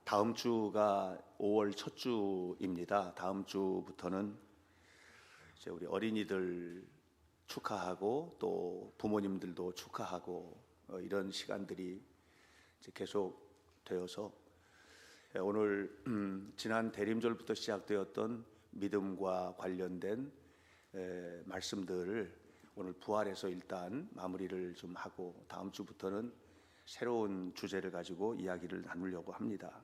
다음 주가 5월 첫 주입니다. 다음 주부터는 이제 우리 어린이들 축하하고 또 부모님들도 축하하고 이런 시간들이 이제 계속 되어서 오늘 지난 대림절부터 시작되었던 믿음과 관련된 말씀들을 오늘 부활해서 일단 마무리를 좀 하고 다음 주부터는 새로운 주제를 가지고 이야기를 나누려고 합니다.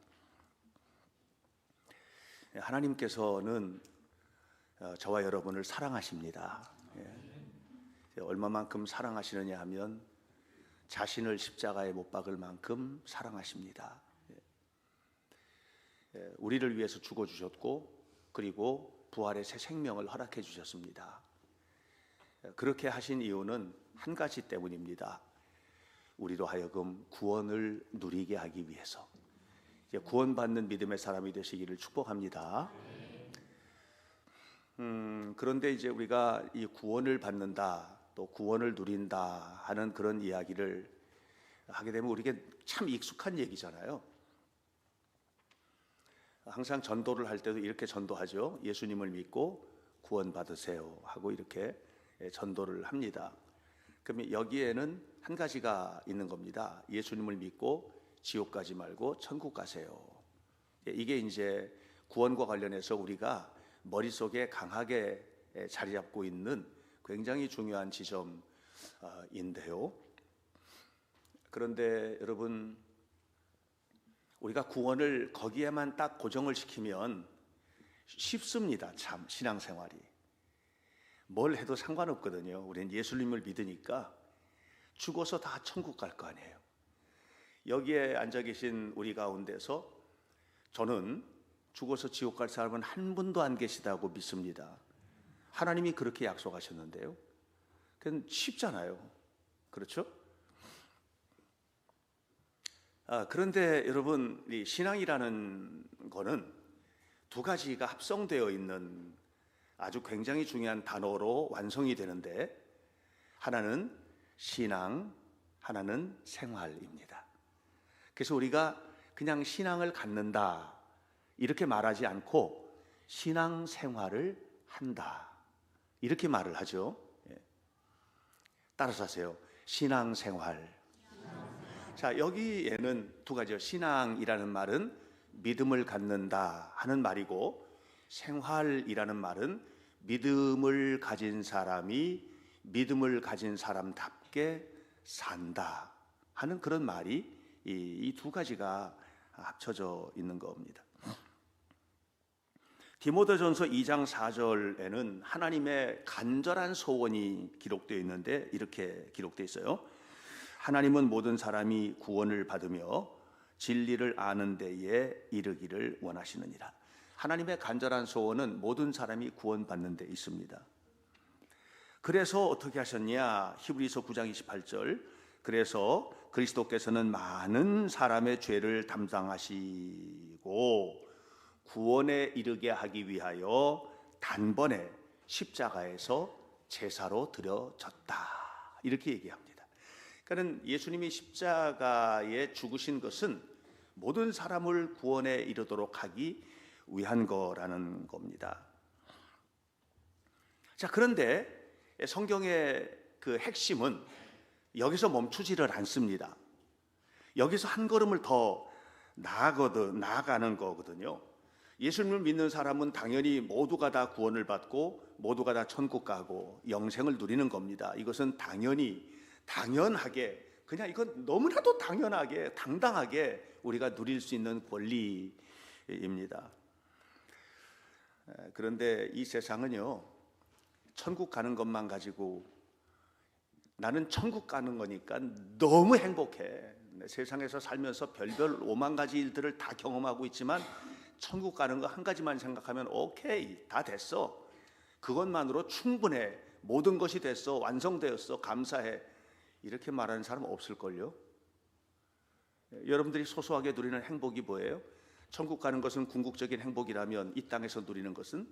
하나님께서는 저와 여러분을 사랑하십니다. 얼마만큼 사랑하시느냐 하면 자신을 십자가에 못 박을 만큼 사랑하십니다. 우리를 위해서 죽어주셨고 그리고 부활의 새 생명을 허락해 주셨습니다. 그렇게 하신 이유는 한 가지 때문입니다. 우리로 하여금 구원을 누리게 하기 위해서. 구원받는 믿음의 사람이 되시기를 축복합니다. 그런데 이제 우리가 이 구원을 받는다, 또 구원을 누린다 하는 그런 이야기를 하게 되면 우리에게 참 익숙한 얘기잖아요. 항상 전도를 할 때도 이렇게 전도하죠. 예수님을 믿고 구원 받으세요 하고 이렇게 전도를 합니다. 그러면 여기에는 한 가지가 있는 겁니다. 예수님을 믿고 지옥 가지 말고 천국 가세요. 이게 이제 구원과 관련해서 우리가 머릿속에 강하게 자리 잡고 있는 굉장히 중요한 지점인데요. 그런데 여러분, 우리가 구원을 거기에만 딱 고정을 시키면 쉽습니다. 참 신앙생활이 뭘 해도 상관없거든요. 우리는 예수님을 믿으니까 죽어서 다 천국 갈 거 아니에요. 여기에 앉아 계신 우리 가운데서 저는 죽어서 지옥 갈 사람은 한 분도 안 계시다고 믿습니다. 하나님이 그렇게 약속하셨는데요. 그건 쉽잖아요. 그렇죠? 그런데 여러분, 이 신앙이라는 거는 두 가지가 합성되어 있는 아주 굉장히 중요한 단어로 완성이 되는데, 하나는 신앙, 하나는 생활입니다. 그래서 우리가 그냥 신앙을 갖는다 이렇게 말하지 않고 신앙 생활을 한다 이렇게 말을 하죠. 따라서 하세요. 신앙 생활. 자, 여기에는 두 가지요. 신앙이라는 말은 믿음을 갖는다 하는 말이고, 생활이라는 말은 믿음을 가진 사람이 믿음을 가진 사람답게 산다 하는 그런 말이 이 두 가지가 합쳐져 있는 겁니다. 디모데전서 2장 4절에는 하나님의 간절한 소원이 기록되어 있는데 이렇게 기록되어 있어요. 하나님은 모든 사람이 구원을 받으며 진리를 아는 데에 이르기를 원하시느니라. 하나님의 간절한 소원은 모든 사람이 구원받는 데 있습니다. 그래서 어떻게 하셨냐? 히브리서 9장 28절. 그래서 그리스도께서는 많은 사람의 죄를 담당하시고 구원에 이르게 하기 위하여 단번에 십자가에서 제사로 드려졌다 이렇게 얘기합니다. 그러니까 예수님이 십자가에 죽으신 것은 모든 사람을 구원에 이르도록 하기 위한 거라는 겁니다. 자, 그런데 성경의 그 핵심은 여기서 멈추지를 않습니다. 여기서 한 걸음을 더 나아가는 거거든요. 예수님을 믿는 사람은 당연히 모두가 다 구원을 받고 모두가 다 천국 가고 영생을 누리는 겁니다. 이것은 당연하게 그냥 이건 너무나도 당연하게 당당하게 우리가 누릴 수 있는 권리입니다. 그런데 이 세상은요, 천국 가는 것만 가지고 나는 천국 가는 거니까 너무 행복해. 세상에서 살면서 별별 5만 가지 일들을 다 경험하고 있지만 천국 가는 거 한 가지만 생각하면 오케이, 다 됐어. 그것만으로 충분해. 모든 것이 됐어. 완성되었어. 감사해. 이렇게 말하는 사람 없을걸요? 여러분들이 소소하게 누리는 행복이 뭐예요? 천국 가는 것은 궁극적인 행복이라면 이 땅에서 누리는 것은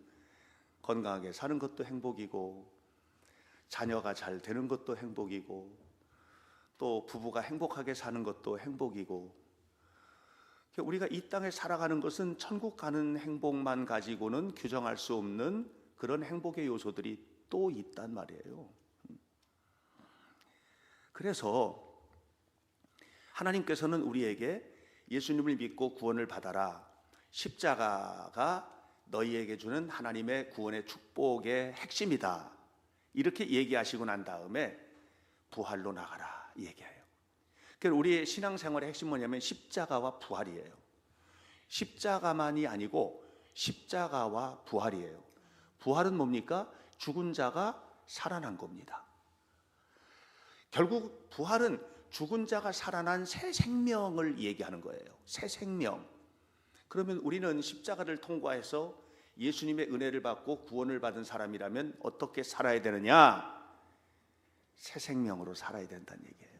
건강하게 사는 것도 행복이고, 자녀가 잘 되는 것도 행복이고, 또 부부가 행복하게 사는 것도 행복이고, 우리가 이 땅에 살아가는 것은 천국 가는 행복만 가지고는 규정할 수 없는 그런 행복의 요소들이 또 있단 말이에요. 그래서 하나님께서는 우리에게 예수님을 믿고 구원을 받아라, 십자가가 너희에게 주는 하나님의 구원의 축복의 핵심이다, 이렇게 얘기하시고 난 다음에 부활로 나가라 얘기해요. 그러니까 우리의 신앙생활의 핵심은 뭐냐면 십자가와 부활이에요. 십자가만이 아니고 십자가와 부활이에요. 부활은 뭡니까? 죽은 자가 살아난 겁니다. 결국 부활은 죽은 자가 살아난 새 생명을 얘기하는 거예요. 새 생명. 그러면 우리는 십자가를 통과해서 예수님의 은혜를 받고 구원을 받은 사람이라면 어떻게 살아야 되느냐? 새 생명으로 살아야 된다는 얘기예요.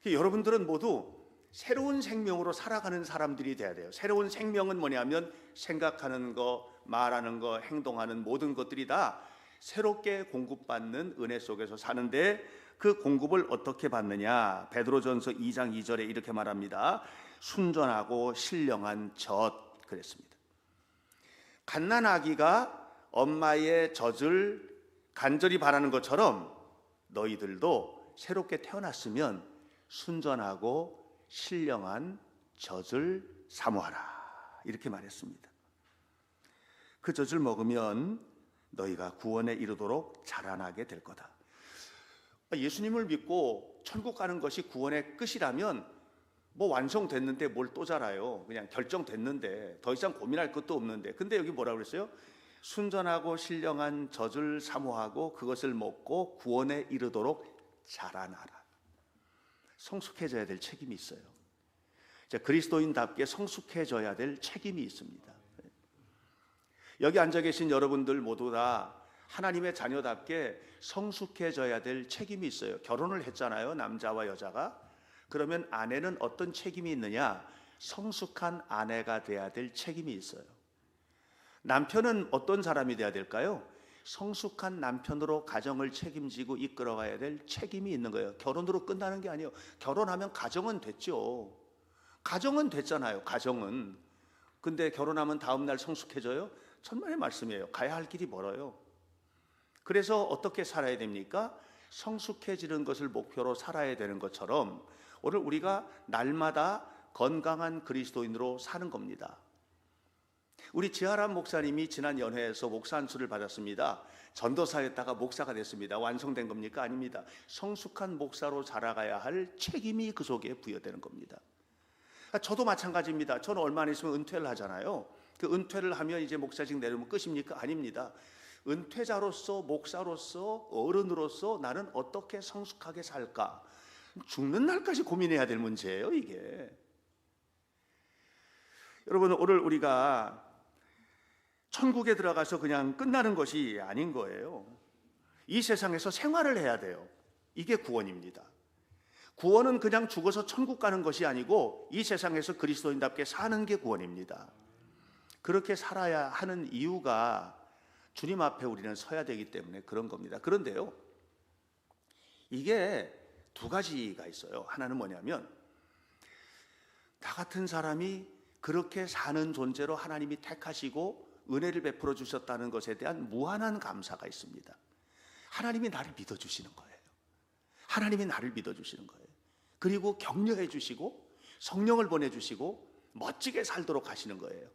여러분들은 모두 새로운 생명으로 살아가는 사람들이 돼야 돼요. 새로운 생명은 뭐냐면 생각하는 거, 말하는 거, 행동하는 모든 것들이 다 새롭게 공급받는 은혜 속에서 사는데, 그 공급을 어떻게 받느냐? 베드로전서 2장 2절에 이렇게 말합니다. 순전하고 신령한 젖, 그랬습니다. 갓난아기가 엄마의 젖을 간절히 바라는 것처럼 너희들도 새롭게 태어났으면 순전하고 신령한 젖을 사모하라, 이렇게 말했습니다. 그 젖을 먹으면 너희가 구원에 이르도록 자라나게 될 거다. 예수님을 믿고 천국 가는 것이 구원의 끝이라면 뭐 완성됐는데 뭘 또 자라요? 그냥 결정됐는데 더 이상 고민할 것도 없는데. 근데 여기 뭐라고 그랬어요? 순전하고 신령한 젖을 사모하고 그것을 먹고 구원에 이르도록 자라나라. 성숙해져야 될 책임이 있어요. 그리스도인답게 성숙해져야 될 책임이 있습니다. 여기 앉아 계신 여러분들 모두 다 하나님의 자녀답게 성숙해져야 될 책임이 있어요. 결혼을 했잖아요, 남자와 여자가. 그러면 아내는 어떤 책임이 있느냐? 성숙한 아내가 돼야 될 책임이 있어요. 남편은 어떤 사람이 돼야 될까요? 성숙한 남편으로 가정을 책임지고 이끌어가야 될 책임이 있는 거예요. 결혼으로 끝나는 게 아니에요. 결혼하면 가정은 됐죠. 가정은 됐잖아요, 가정은. 근데 결혼하면 다음 날 성숙해져요? 천만의 말씀이에요. 가야 할 길이 멀어요. 그래서 어떻게 살아야 됩니까? 성숙해지는 것을 목표로 살아야 되는 것처럼 오늘 우리가 날마다 건강한 그리스도인으로 사는 겁니다. 우리 지하람 목사님이 지난 연회에서 목사 안수를 받았습니다. 전도사였다가 목사가 됐습니다. 완성된 겁니까? 아닙니다. 성숙한 목사로 자라가야 할 책임이 그 속에 부여되는 겁니다. 저도 마찬가지입니다. 저는 얼마 안 있으면 은퇴를 하잖아요. 그 은퇴를 하면 이제 목사직 내려오면 끝입니까? 아닙니다. 은퇴자로서, 목사로서, 어른으로서 나는 어떻게 성숙하게 살까? 죽는 날까지 고민해야 될 문제예요, 이게. 여러분, 오늘 우리가 천국에 들어가서 그냥 끝나는 것이 아닌 거예요. 이 세상에서 생활을 해야 돼요. 이게 구원입니다. 구원은 그냥 죽어서 천국 가는 것이 아니고 이 세상에서 그리스도인답게 사는 게 구원입니다. 그렇게 살아야 하는 이유가 주님 앞에 우리는 서야 되기 때문에 그런 겁니다. 그런데요, 이게 두 가지가 있어요. 하나는 뭐냐면 나 같은 사람이 그렇게 사는 존재로 하나님이 택하시고 은혜를 베풀어 주셨다는 것에 대한 무한한 감사가 있습니다. 하나님이 나를 믿어주시는 거예요. 하나님이 나를 믿어주시는 거예요. 그리고 격려해 주시고 성령을 보내주시고 멋지게 살도록 하시는 거예요.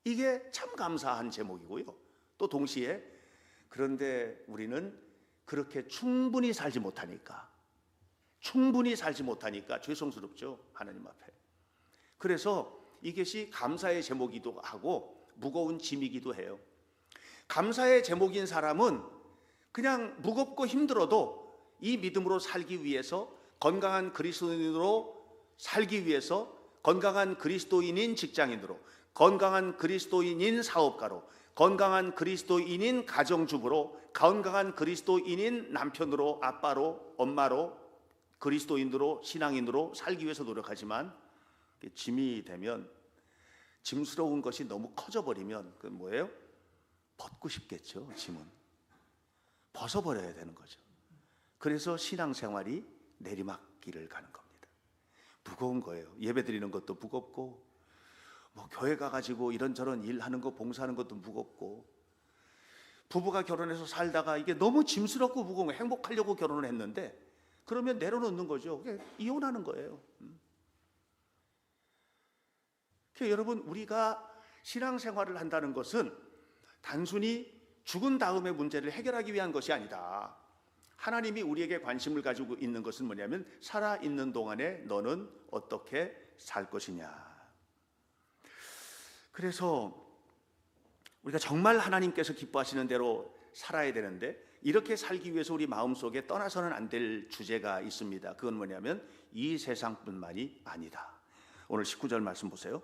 이게 참 감사한 제목이고요. 또 동시에 그런데 우리는 그렇게 충분히 살지 못하니까 죄송스럽죠, 하나님 앞에. 그래서 이것이 감사의 제목이기도 하고 무거운 짐이기도 해요. 감사의 제목인 사람은 그냥 무겁고 힘들어도 이 믿음으로 살기 위해서, 건강한 그리스도인으로 살기 위해서, 건강한 그리스도인인 직장인으로, 건강한 그리스도인인 사업가로, 건강한 그리스도인인 가정주부로, 건강한 그리스도인인 남편으로, 아빠로, 엄마로, 그리스도인으로, 신앙인으로 살기 위해서 노력하지만 짐이 되면, 짐스러운 것이 너무 커져버리면 그건 뭐예요? 벗고 싶겠죠. 짐은 벗어버려야 되는 거죠. 그래서 신앙생활이 내리막길을 가는 겁니다. 무거운 거예요. 예배 드리는 것도 무겁고, 뭐 교회 가가지고 이런저런 일하는 거, 봉사하는 것도 무겁고, 부부가 결혼해서 살다가 이게 너무 짐스럽고 무거운 거예요. 행복하려고 결혼을 했는데 그러면 내려놓는 거죠. 그게 이혼하는 거예요. 그러니까 여러분, 우리가 신앙생활을 한다는 것은 단순히 죽은 다음의 문제를 해결하기 위한 것이 아니다. 하나님이 우리에게 관심을 가지고 있는 것은 뭐냐면 살아있는 동안에 너는 어떻게 살 것이냐. 그래서 우리가 정말 하나님께서 기뻐하시는 대로 살아야 되는데, 이렇게 살기 위해서 우리 마음속에 떠나서는 안 될 주제가 있습니다. 그건 뭐냐면 이 세상뿐만이 아니다. 오늘 19절 말씀 보세요.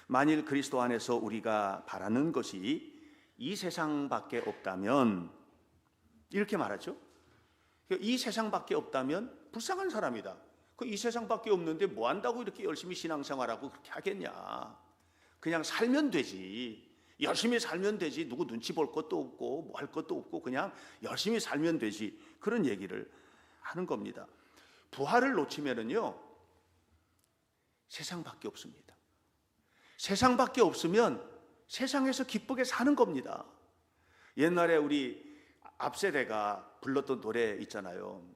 만일 그리스도 안에서 우리가 바라는 것이 이 세상밖에 없다면, 이렇게 말하죠. 이 세상밖에 없다면 불쌍한 사람이다. 이 세상밖에 없는데 뭐 한다고 이렇게 열심히 신앙생활하고 그렇게 하겠냐. 그냥 살면 되지. 열심히 살면 되지. 누구 눈치 볼 것도 없고 뭐 할 것도 없고 그냥 열심히 살면 되지. 그런 얘기를 하는 겁니다. 부활을 놓치면은요, 세상밖에 없습니다. 세상밖에 없으면 세상에서 기쁘게 사는 겁니다. 옛날에 우리 앞세대가 불렀던 노래 있잖아요.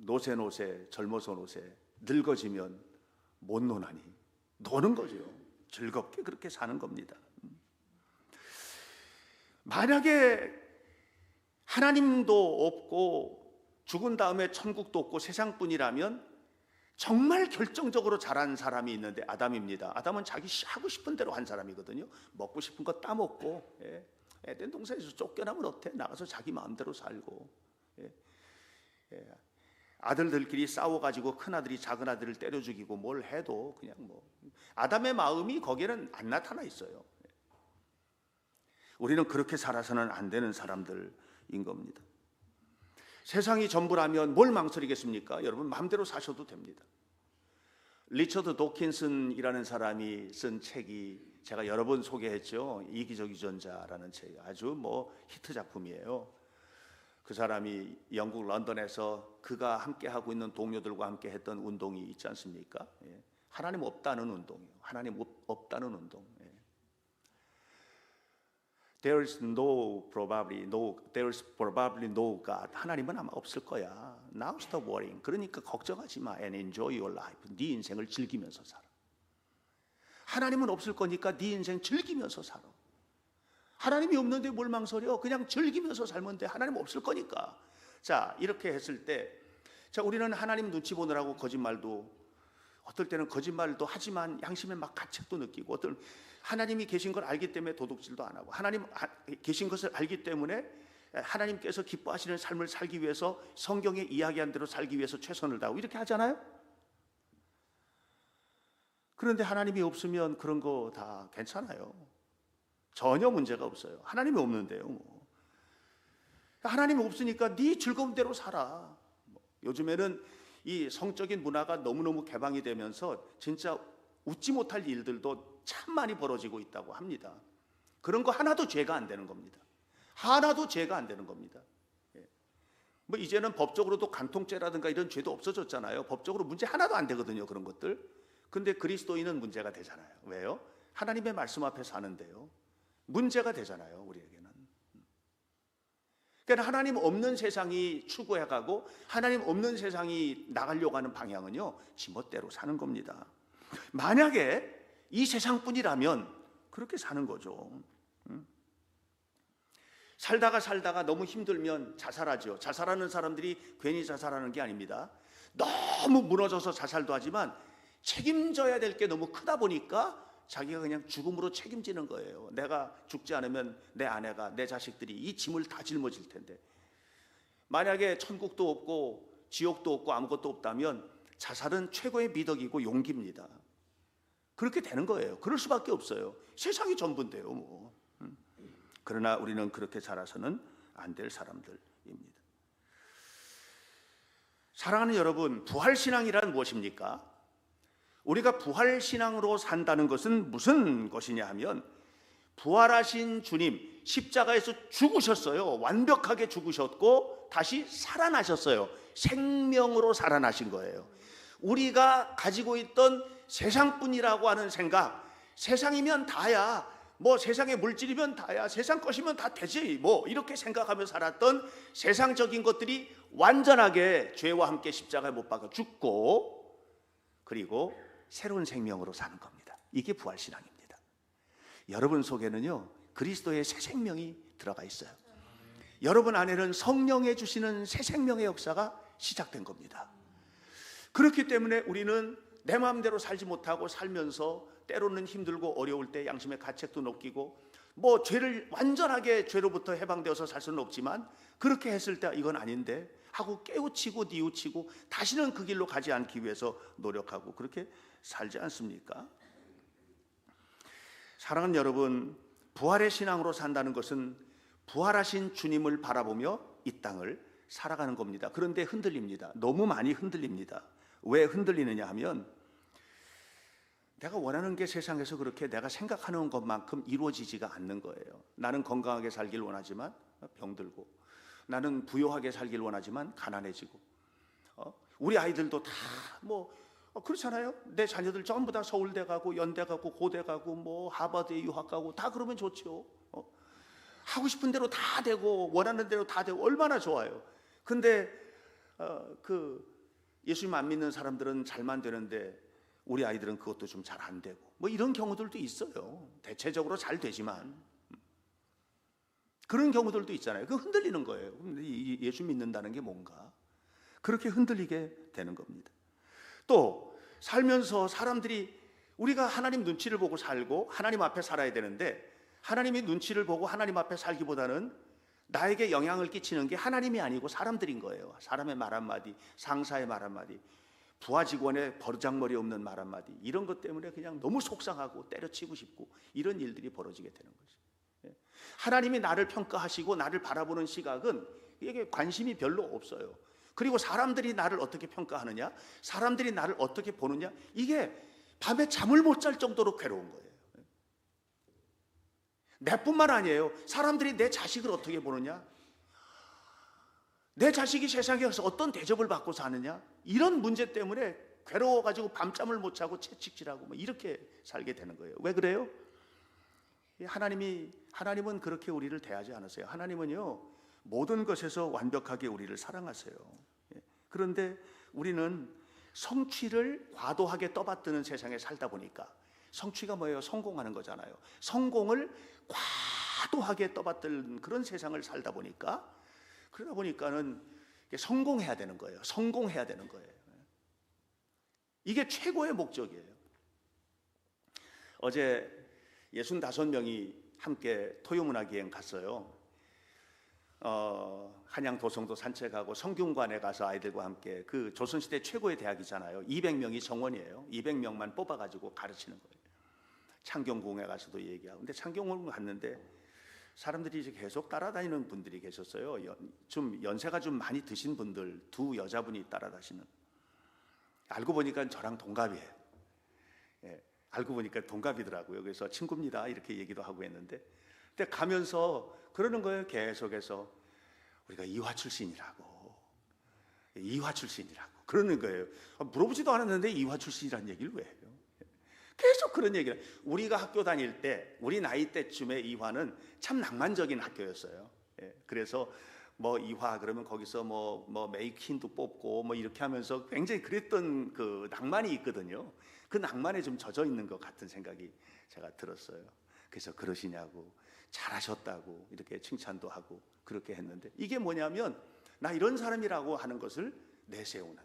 노세 노세 젊어서 노세 늙어지면 못 노나니. 노는 거죠. 즐겁게 그렇게 사는 겁니다. 만약에 하나님도 없고 죽은 다음에 천국도 없고 세상뿐이라면 정말 결정적으로 잘한 사람이 있는데 아담입니다. 아담은 자기 하고 싶은 대로 한 사람이거든요. 먹고 싶은 거 따먹고, 에덴 동산에서 쫓겨나면 어때? 나가서 자기 마음대로 살고, 아들들끼리 싸워가지고 큰아들이 작은아들을 때려 죽이고 뭘 해도 그냥 뭐 아담의 마음이 거기에는 안 나타나 있어요. 우리는 그렇게 살아서는 안 되는 사람들인 겁니다. 세상이 전부라면 뭘 망설이겠습니까? 여러분 마음대로 사셔도 됩니다. 리처드 도킨슨이라는 사람이 쓴 책이 제가 여러 번 소개했죠. 이기적 유전자라는 책, 아주 뭐 히트 작품이에요. 그 사람이 영국 런던에서 그가 함께 하고 있는 동료들과 함께 했던 운동이 있지 않습니까? 하나님 없다는 운동이에요. 하나님 없다는 운동. There is probably no God. 하나님은 아마 없을 거야. Now stop worrying. 그러니까 걱정하지 마. And enjoy your life. 네 인생을 즐기면서 살아. 하나님은 없을 거니까 네 인생 즐기면서 살아. 하나님이 없는데 뭘 망설여? 그냥 즐기면서 살면 돼. 하나님 없을 거니까. 자, 이렇게 했을 때, 자, 우리는 하나님 눈치 보느라고 거짓말도, 어떨 때는 거짓말도 하지만 양심에 막 가책도 느끼고, 어떤 하나님이 계신 걸 알기 때문에 도둑질도 안 하고, 하나님 계신 것을 알기 때문에 하나님께서 기뻐하시는 삶을 살기 위해서 성경에 이야기한 대로 살기 위해서 최선을 다하고 이렇게 하잖아요. 그런데 하나님이 없으면 그런 거 다 괜찮아요. 전혀 문제가 없어요. 하나님이 없는데요. 뭐. 하나님이 없으니까 네 즐거운 대로 살아. 요즘에는 이 성적인 문화가 너무너무 개방이 되면서 진짜 웃지 못할 일들도 참 많이 벌어지고 있다고 합니다. 그런 거 하나도 죄가 안 되는 겁니다. 하나도 죄가 안 되는 겁니다. 뭐 이제는 법적으로도 간통죄라든가 이런 죄도 없어졌잖아요. 법적으로 문제 하나도 안 되거든요. 그런 것들. 근데 그리스도인은 문제가 되잖아요. 왜요? 하나님의 말씀 앞에 사는데요. 문제가 되잖아요. 우리에게는. 그러니까 하나님 없는 세상이 추구해가고 하나님 없는 세상이 나가려고 하는 방향은요, 지멋대로 사는 겁니다. 만약에 이 세상뿐이라면 그렇게 사는 거죠. 살다가 너무 힘들면 자살하죠. 자살하는 사람들이 괜히 자살하는 게 아닙니다. 너무 무너져서 자살도 하지만 책임져야 될 게 너무 크다 보니까 자기가 그냥 죽음으로 책임지는 거예요. 내가 죽지 않으면 내 아내가, 내 자식들이 이 짐을 다 짊어질 텐데. 만약에 천국도 없고 지옥도 없고 아무것도 없다면 자살은 최고의 미덕이고 용기입니다. 그렇게 되는 거예요. 그럴 수밖에 없어요. 세상이 전부인데요, 뭐. 그러나 우리는 그렇게 살아서는 안 될 사람들입니다. 사랑하는 여러분, 부활신앙이란 무엇입니까? 우리가 부활신앙으로 산다는 것은 무슨 것이냐 하면, 부활하신 주님 십자가에서 죽으셨어요. 완벽하게 죽으셨고 다시 살아나셨어요. 생명으로 살아나신 거예요. 우리가 가지고 있던 세상뿐이라고 하는 생각, 세상이면 다야, 뭐 세상의 물질이면 다야, 세상 것이면 다 되지, 뭐 이렇게 생각하며 살았던 세상적인 것들이 완전하게 죄와 함께 십자가에 못 박아 죽고, 그리고 새로운 생명으로 사는 겁니다. 이게 부활신앙입니다. 여러분 속에는요, 그리스도의 새 생명이 들어가 있어요. 여러분 안에는 성령의 주시는 새 생명의 역사가 시작된 겁니다. 그렇기 때문에 우리는 내 마음대로 살지 못하고 살면서 때로는 힘들고 어려울 때 양심의 가책도 느끼고, 뭐 죄를 완전하게 죄로부터 해방되어서 살 수는 없지만 그렇게 했을 때 이건 아닌데 하고 깨우치고 뉘우치고 다시는 그 길로 가지 않기 위해서 노력하고 그렇게 살지 않습니까? 사랑하는 여러분, 부활의 신앙으로 산다는 것은 부활하신 주님을 바라보며 이 땅을 살아가는 겁니다. 그런데 흔들립니다. 너무 많이 흔들립니다. 왜 흔들리느냐 하면, 내가 원하는 게 세상에서 그렇게 내가 생각하는 것만큼 이루어지지가 않는 거예요. 나는 건강하게 살길 원하지만 병들고, 나는 부유하게 살길 원하지만 가난해지고, 우리 아이들도 다 그렇잖아요. 내 자녀들 전부 다 서울대 가고 연대 가고 고대 가고 뭐 하버드에 유학 가고 다 그러면 좋죠. 하고 싶은 대로 다 되고 원하는 대로 다 되고 얼마나 좋아요. 근데 예수님 안 믿는 사람들은 잘만 되는데 우리 아이들은 그것도 좀 잘 안 되고, 뭐 이런 경우들도 있어요. 대체적으로 잘 되지만 그런 경우들도 있잖아요. 그 흔들리는 거예요. 예수 믿는다는 게 뭔가, 그렇게 흔들리게 되는 겁니다. 또 살면서 사람들이, 우리가 하나님 눈치를 보고 살고 하나님 앞에 살아야 되는데, 하나님의 눈치를 보고 하나님 앞에 살기보다는 나에게 영향을 끼치는 게 하나님이 아니고 사람들인 거예요. 사람의 말 한마디, 상사의 말 한마디, 부하 직원의 버르장머리 없는 말 한마디, 이런 것 때문에 그냥 너무 속상하고 때려치고 싶고 이런 일들이 벌어지게 되는 거죠. 하나님이 나를 평가하시고 나를 바라보는 시각은 이게 관심이 별로 없어요. 그리고 사람들이 나를 어떻게 평가하느냐, 사람들이 나를 어떻게 보느냐, 이게 밤에 잠을 못 잘 정도로 괴로운 거예요. 내뿐만 아니에요. 사람들이 내 자식을 어떻게 보느냐, 내 자식이 세상에서 어떤 대접을 받고 사느냐, 이런 문제 때문에 괴로워가지고 밤잠을 못 자고 채찍질하고 뭐 이렇게 살게 되는 거예요. 왜 그래요? 하나님은 그렇게 우리를 대하지 않으세요. 하나님은요, 모든 것에서 완벽하게 우리를 사랑하세요. 그런데 우리는 성취를 과도하게 떠받드는 세상에 살다 보니까, 성취가 뭐예요? 성공하는 거잖아요. 성공을 과도하게 떠받드는 그런 세상을 살다 보니까, 그러다 보니까는 성공해야 되는 거예요. 성공해야 되는 거예요. 이게 최고의 목적이에요. 어제 65명이 함께 토요문화기행 갔어요. 한양 도성도 산책하고 성균관에 가서 아이들과 함께, 그 조선시대 최고의 대학이잖아요. 200명이 정원이에요. 200명만 뽑아가지고 가르치는 거예요. 창경궁에 가서도 얘기하고. 근데 창경궁 갔는데 사람들이 이제 계속 따라다니는 분들이 계셨어요. 좀 연세가 좀 많이 드신 분들, 두 여자분이 따라다니시는. 알고 보니까 저랑 동갑이에요. 알고 보니까 동갑이더라고요. 그래서 친구입니다 이렇게 얘기도 하고 했는데, 근데 가면서 그러는 거예요. 계속해서 우리가 이화 출신이라고 그러는 거예요. 물어보지도 않았는데 이화 출신이라는 얘기를 왜 해요? 계속 그런 얘기를. 우리가 학교 다닐 때, 우리 나이 때쯤에 이화는 참 낭만적인 학교였어요. 그래서 뭐 이화 그러면 거기서 뭐 메이킨도 뽑고 뭐 이렇게 하면서 굉장히 그랬던 그 낭만이 있거든요. 그 낭만에 좀 젖어 있는 것 같은 생각이 제가 들었어요. 그래서 그러시냐고, 잘하셨다고 이렇게 칭찬도 하고 그렇게 했는데, 이게 뭐냐면 나 이런 사람이라고 하는 것을 내세우는,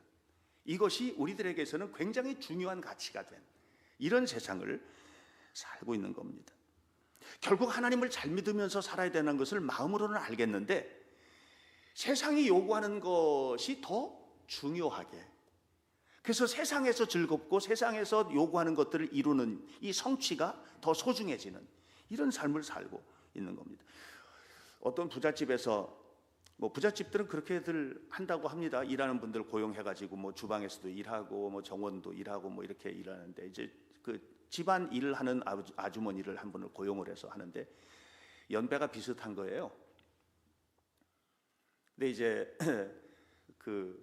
이것이 우리들에게서는 굉장히 중요한 가치가 된 이런 세상을 살고 있는 겁니다. 결국 하나님을 잘 믿으면서 살아야 되는 것을 마음으로는 알겠는데, 세상이 요구하는 것이 더 중요하게, 그래서 세상에서 즐겁고 세상에서 요구하는 것들을 이루는 이 성취가 더 소중해지는 이런 삶을 살고 있는 겁니다. 어떤 부잣집에서, 뭐 부잣집들은 그렇게들 한다고 합니다. 일하는 분들 고용해가지고 뭐 주방에서도 일하고 뭐 정원도 일하고 뭐 이렇게 일하는데, 이제 그 집안 일을 하는 아주머니를 한 분을 고용을 해서 하는데 연배가 비슷한 거예요. 근데 이제 그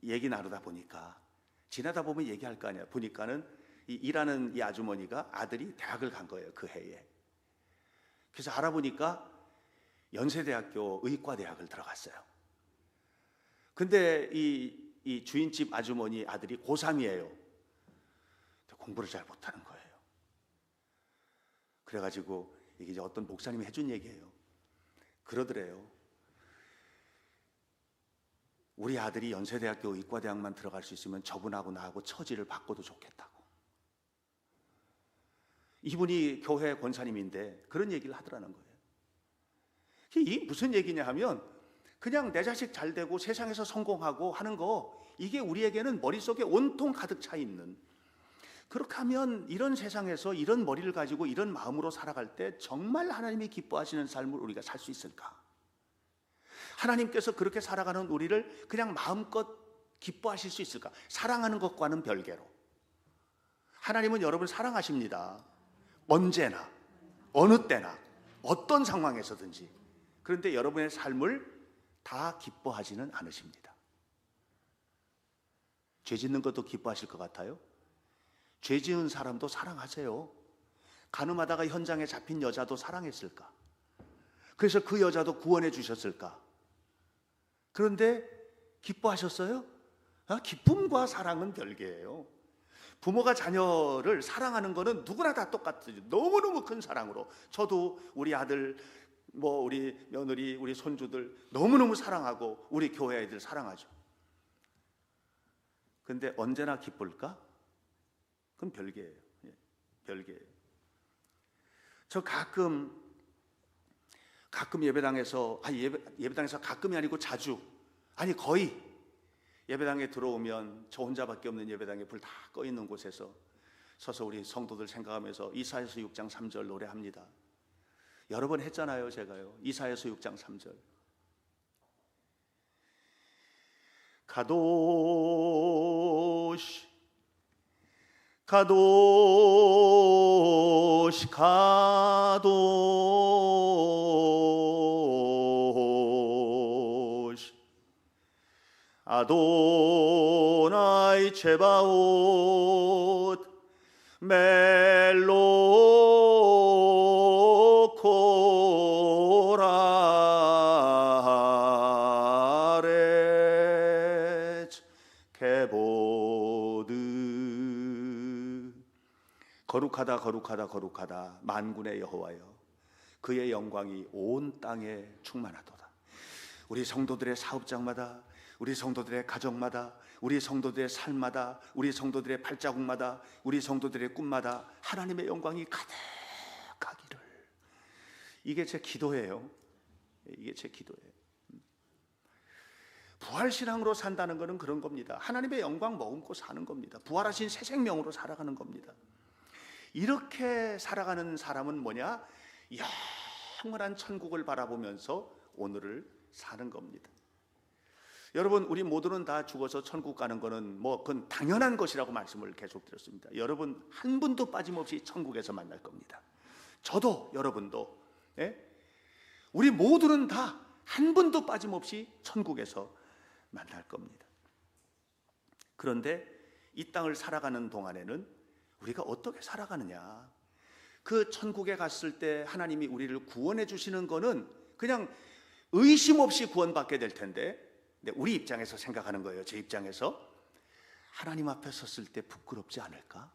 얘기 나누다 보니까 지나다 보면 얘기할 거 아니야. 보니까는 일하는 이 아주머니가 아들이 대학을 간 거예요, 그 해에. 그래서 알아보니까 연세대학교 의과대학을 들어갔어요. 근데 이 주인집 아주머니 아들이 고3이에요. 공부를 잘 못하는 거예요. 그래가지고 이게 이제 어떤 목사님이 해준 얘기예요. 그러더래요. 우리 아들이 연세대학교 의과대학만 들어갈 수 있으면 저분하고 나하고 처지를 바꿔도 좋겠다고. 이분이 교회 권사님인데 그런 얘기를 하더라는 거예요. 이게 무슨 얘기냐 하면 그냥 내 자식 잘 되고 세상에서 성공하고 하는 거, 이게 우리에게는 머릿속에 온통 가득 차 있는, 그렇게 하면 이런 세상에서 이런 머리를 가지고 이런 마음으로 살아갈 때 정말 하나님이 기뻐하시는 삶을 우리가 살 수 있을까? 하나님께서 그렇게 살아가는 우리를 그냥 마음껏 기뻐하실 수 있을까? 사랑하는 것과는 별개로. 하나님은 여러분을 사랑하십니다. 언제나, 어느 때나, 어떤 상황에서든지. 그런데 여러분의 삶을 다 기뻐하지는 않으십니다. 죄 짓는 것도 기뻐하실 것 같아요? 죄 지은 사람도 사랑하세요. 가늠하다가 현장에 잡힌 여자도 사랑했을까? 그래서 그 여자도 구원해 주셨을까? 그런데 기뻐하셨어요? 기쁨과 사랑은 별개예요. 부모가 자녀를 사랑하는 거는 누구나 다 똑같죠. 너무너무 큰 사랑으로. 저도 우리 아들, 우리 며느리, 우리 손주들 너무너무 사랑하고 우리 교회 애들 사랑하죠. 근데 언제나 기쁠까? 그건 별개예요. 별개예요. 저 가끔 예배당에서, 예배당에서 가끔이 아니고 자주, 거의 예배당에 들어오면 저 혼자밖에 없는 예배당에 불 다 꺼 있는 곳에서 서서 우리 성도들 생각하면서 이사야서 6장 3절 노래합니다. 여러 번 했잖아요, 제가요. 이사야서 6장 3절. 가도시 가도시 가도시 아도나이 체바옷 멜로코라레 케보드. 거룩하다 거룩하다 거룩하다 만군의 여호와여, 그의 영광이 온 땅에 충만하도다. 우리 성도들의 사업장마다, 우리 성도들의 가정마다, 우리 성도들의 삶마다, 우리 성도들의 발자국마다, 우리 성도들의 꿈마다 하나님의 영광이 가득하기를. 이게 제 기도예요. 이게 제 기도예요. 부활신앙으로 산다는 것은 그런 겁니다. 하나님의 영광 머금고 사는 겁니다. 부활하신 새 생명으로 살아가는 겁니다. 이렇게 살아가는 사람은 뭐냐? 영원한 천국을 바라보면서 오늘을 사는 겁니다. 여러분, 우리 모두는 다 죽어서 천국 가는 거는 그건 당연한 것이라고 말씀을 계속 드렸습니다. 여러분 한 분도 빠짐없이 천국에서 만날 겁니다. 저도, 여러분도, 우리 모두는 다 한 분도 빠짐없이 천국에서 만날 겁니다. 그런데 이 땅을 살아가는 동안에는 우리가 어떻게 살아가느냐? 그 천국에 갔을 때 하나님이 우리를 구원해 주시는 거는 그냥 의심 없이 구원받게 될 텐데, 우리 입장에서 생각하는 거예요. 제 입장에서 하나님 앞에 섰을 때 부끄럽지 않을까?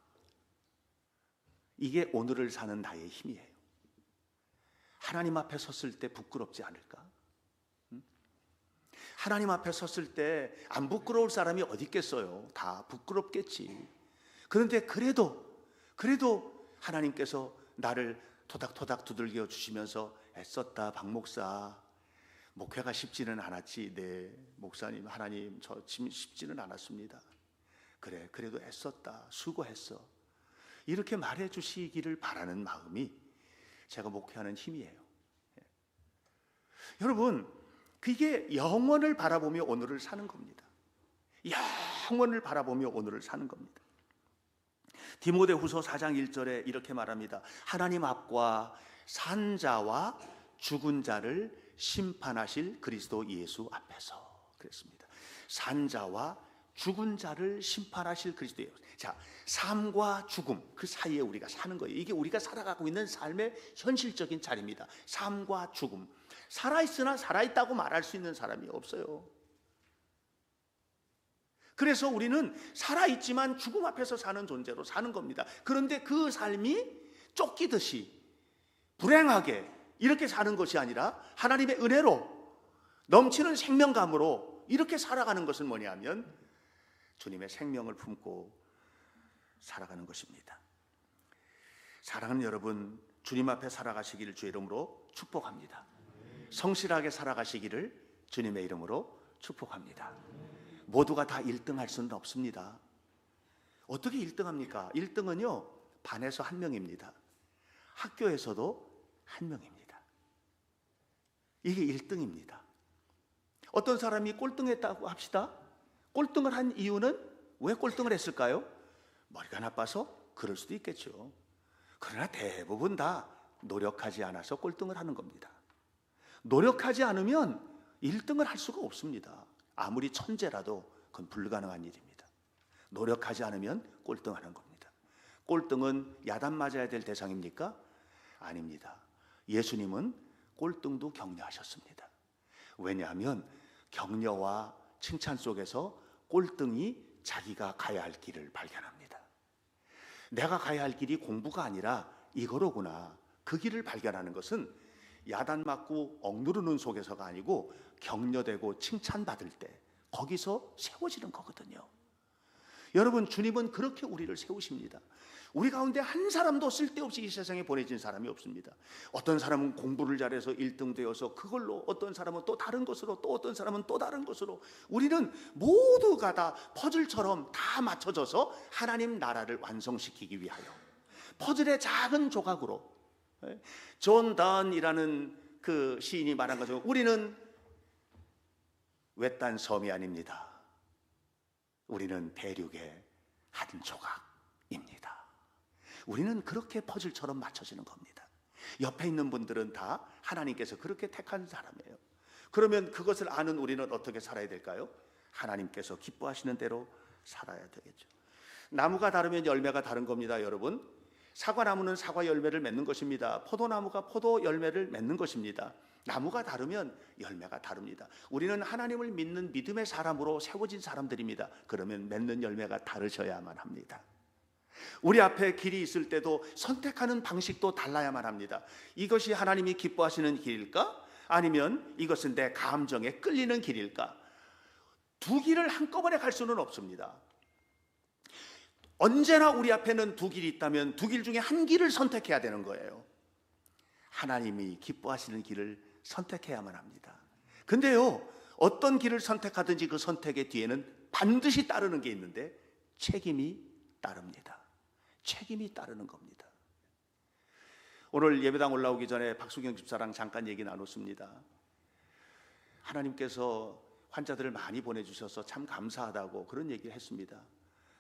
이게 오늘을 사는 나의 힘이에요. 하나님 앞에 섰을 때 부끄럽지 않을까? 하나님 앞에 섰을 때 안 부끄러울 사람이 어디 있겠어요? 다 부끄럽겠지. 그런데 그래도 하나님께서 나를 토닥토닥 두들겨 주시면서 애썼다 박 목사, 목회가 쉽지는 않았지. 네 목사님, 하나님 저 쉽지는 않았습니다. 그래, 그래도 애썼다, 수고했어, 이렇게 말해 주시기를 바라는 마음이 제가 목회하는 힘이에요. 여러분, 그게 영원을 바라보며 오늘을 사는 겁니다. 영원을 바라보며 오늘을 사는 겁니다. 디모데후서 4장 1절에 이렇게 말합니다. 하나님 앞과 산 자와 죽은 자를 심판하실 그리스도 예수 앞에서. 그랬습니다. 산 자와 죽은 자를 심판하실 그리스도예요. 자, 삶과 죽음 그 사이에 우리가 사는 거예요. 이게 우리가 살아가고 있는 삶의 현실적인 자리입니다. 삶과 죽음. 살아있으나 살아있다고 말할 수 있는 사람이 없어요. 그래서 우리는 살아있지만 죽음 앞에서 사는 존재로 사는 겁니다. 그런데 그 삶이 쫓기듯이 불행하게 이렇게 사는 것이 아니라 하나님의 은혜로 넘치는 생명감으로 이렇게 살아가는 것은 뭐냐면 주님의 생명을 품고 살아가는 것입니다. 사랑하는 여러분, 주님 앞에 살아가시기를 주의 이름으로 축복합니다. 성실하게 살아가시기를 주님의 이름으로 축복합니다. 모두가 다 1등 할 수는 없습니다. 어떻게 1등 합니까? 1등은요 반에서 1명입니다. 학교에서도 1명입니다. 이게 1등입니다. 어떤 사람이 꼴등했다고 합시다. 꼴등을 한 이유는 왜 꼴등을 했을까요? 머리가 나빠서? 그럴 수도 있겠죠. 그러나 대부분 다 노력하지 않아서 꼴등을 하는 겁니다. 노력하지 않으면 1등을 할 수가 없습니다. 아무리 천재라도 그건 불가능한 일입니다. 노력하지 않으면 꼴등하는 겁니다. 꼴등은 야단 맞아야 될 대상입니까? 아닙니다. 예수님은 꼴등도 격려하셨습니다. 왜냐하면 격려와 칭찬 속에서 꼴등이 자기가 가야 할 길을 발견합니다. 내가 가야 할 길이 공부가 아니라 이거로구나. 그 길을 발견하는 것은 야단 맞고 억누르는 속에서가 아니고 격려되고 칭찬받을 때 거기서 세워지는 거거든요. 여러분, 주님은 그렇게 우리를 세우십니다. 우리 가운데 한 사람도 쓸데없이 이 세상에 보내진 사람이 없습니다. 어떤 사람은 공부를 잘해서 1등 되어서 그걸로, 어떤 사람은 또 다른 것으로, 또 어떤 사람은 또 다른 것으로, 우리는 모두가 다 퍼즐처럼 다 맞춰져서 하나님 나라를 완성시키기 위하여 퍼즐의 작은 조각으로, 존 던이라는 그 시인이 말한 것처럼 우리는 외딴 섬이 아닙니다. 우리는 대륙의 한 조각입니다. 우리는 그렇게 퍼즐처럼 맞춰지는 겁니다. 옆에 있는 분들은 다 하나님께서 그렇게 택한 사람이에요. 그러면 그것을 아는 우리는 어떻게 살아야 될까요? 하나님께서 기뻐하시는 대로 살아야 되겠죠. 나무가 다르면 열매가 다른 겁니다, 여러분. 사과나무는 사과 열매를 맺는 것입니다. 포도나무가 포도 열매를 맺는 것입니다. 나무가 다르면 열매가 다릅니다. 우리는 하나님을 믿는 믿음의 사람으로 세워진 사람들입니다. 그러면 맺는 열매가 다르셔야만 합니다. 우리 앞에 길이 있을 때도 선택하는 방식도 달라야만 합니다. 이것이 하나님이 기뻐하시는 길일까? 아니면 이것은 내 감정에 끌리는 길일까? 두 길을 한꺼번에 갈 수는 없습니다. 언제나 우리 앞에는 두 길이 있다면 두 길 중에 한 길을 선택해야 되는 거예요. 하나님이 기뻐하시는 길을 선택해야만 합니다. 근데요, 어떤 길을 선택하든지 그 선택의 뒤에는 반드시 따르는 게 있는데 책임이 따릅니다. 책임이 따르는 겁니다. 오늘 예배당 올라오기 전에 박수경 집사랑 잠깐 얘기 나눴습니다. 하나님께서 환자들을 많이 보내주셔서 참 감사하다고 그런 얘기를 했습니다.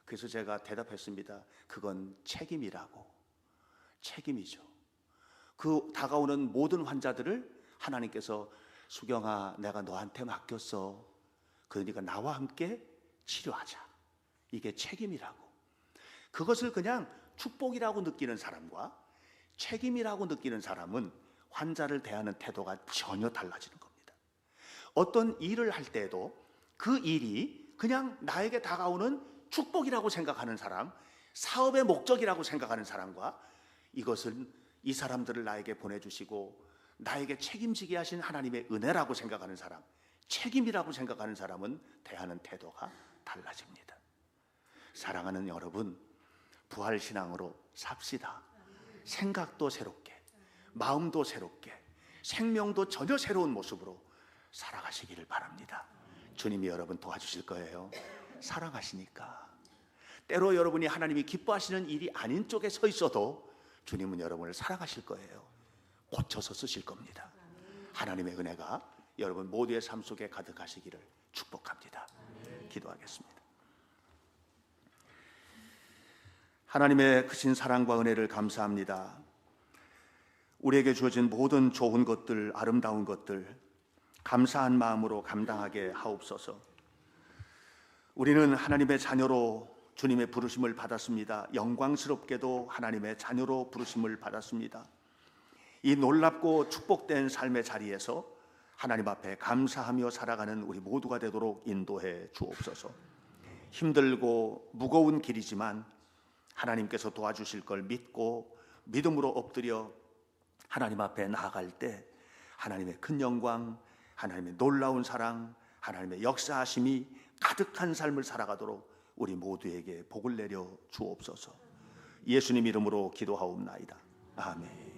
그래서 제가 대답했습니다. 그건 책임이라고. 책임이죠. 그 다가오는 모든 환자들을 하나님께서 수경아, 내가 너한테 맡겼어. 그러니까 나와 함께 치료하자. 이게 책임이라고. 그것을 그냥 축복이라고 느끼는 사람과 책임이라고 느끼는 사람은 환자를 대하는 태도가 전혀 달라지는 겁니다. 어떤 일을 할 때에도 그 일이 그냥 나에게 다가오는 축복이라고 생각하는 사람, 사업의 목적이라고 생각하는 사람과 이것은 이 사람들을 나에게 보내주시고 나에게 책임지게 하신 하나님의 은혜라고 생각하는 사람, 책임이라고 생각하는 사람은 대하는 태도가 달라집니다. 사랑하는 여러분, 부활신앙으로 삽시다. 생각도 새롭게, 마음도 새롭게, 생명도 전혀 새로운 모습으로 살아가시기를 바랍니다. 주님이 여러분 도와주실 거예요. 사랑하시니까. 때로 여러분이 하나님이 기뻐하시는 일이 아닌 쪽에 서 있어도 주님은 여러분을 사랑하실 거예요. 고쳐서 쓰실 겁니다. 하나님의 은혜가 여러분 모두의 삶 속에 가득하시기를 축복합니다. 기도하겠습니다. 하나님의 크신 사랑과 은혜를 감사합니다. 우리에게 주어진 모든 좋은 것들, 아름다운 것들 감사한 마음으로 감당하게 하옵소서. 우리는 하나님의 자녀로 주님의 부르심을 받았습니다. 영광스럽게도 하나님의 자녀로 부르심을 받았습니다. 이 놀랍고 축복된 삶의 자리에서 하나님 앞에 감사하며 살아가는 우리 모두가 되도록 인도해 주옵소서. 힘들고 무거운 길이지만 하나님께서 도와주실 걸 믿고 믿음으로 엎드려 하나님 앞에 나아갈 때 하나님의 큰 영광, 하나님의 놀라운 사랑, 하나님의 역사하심이 가득한 삶을 살아가도록 우리 모두에게 복을 내려 주옵소서. 예수님 이름으로 기도하옵나이다. 아멘.